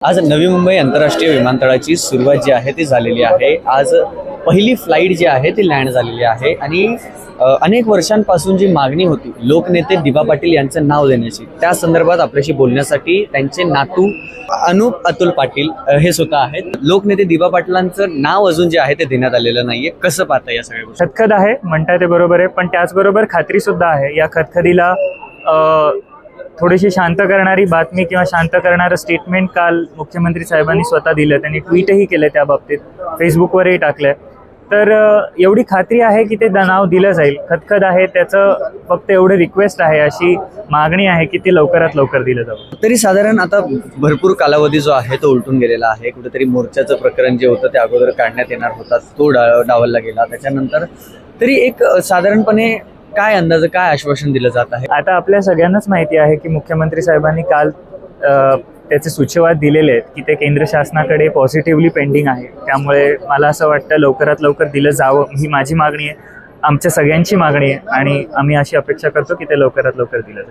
आज नवी मुंबई आंतरराष्ट्रीय विमानतळाची सुरुवात जी आहे ती झालेली आहे। आज पहिली फ्लाइट जी आहे ती लँड झालेली आहे आणि अनेक वर्षांपासून जी मागणी होती लोकनेते दिवा पाटील यांचं नाव देण्याची, त्या संदर्भात आपल्याशी बोलण्यासाठी त्यांचे नातू अनुप अतुल पाटील हे स्वतः आहेत। लोकनेते दिवा पाटलांचं नाव अजून जे आहे ते देण्यात आलेलं नाहीये, कसं पाहता या सगळ्या गोष्टी? खदखद आहे, म्हणताय ते बरोबर आहे, पण त्याचबरोबर खात्री सुद्धा आहे। या खदखदीला थोडीशी शांत करणारी बातमी किंवा शांत करणारं स्टेटमेंट काल मुख्यमंत्री साहेबांनी स्वतः दिलं। त्यांनी ट्विटही केलं, त्या बाबतीत फेसबुकवरही टाकलंय। तर एवढी खात्री आहे की ते नाव दिलं जाईल। खदखद आहे, त्याचं फक्त एवढं रिक्वेस्ट आहे, अशी मागणी आहे की ते लवकरात लवकर दिलं जावं। तरी साधारण आता भरपूर कालावधी जो आहे तो उलटून गेलेला आहे। कुठेतरी मोर्चाचं प्रकरण जे होतं ते अगोदर काढण्यात येणार होता, तो डावलला गेला। त्याच्यानंतर तरी एक साधारणपणे काय अंदाज, काय आश्वासन दिलं जात आहे? आता आपल्या सगळ्यांनाच माहिती आहे की मुख्यमंत्री साहेबांनी काल त्याचे सूचीवाद दिलेले आहेत की ते केंद्र शासनाकडे पॉझिटिव्हली पेंडिंग आहे। त्यामुळे मला असं वाटतं लवकरात लवकर दिलं जावं, ही माझी मागणी आहे, आमच्या सगळ्यांची मागणी आहे आणि आम्ही अशी अपेक्षा करतो की ते लवकरात लवकर दिलं जाईल।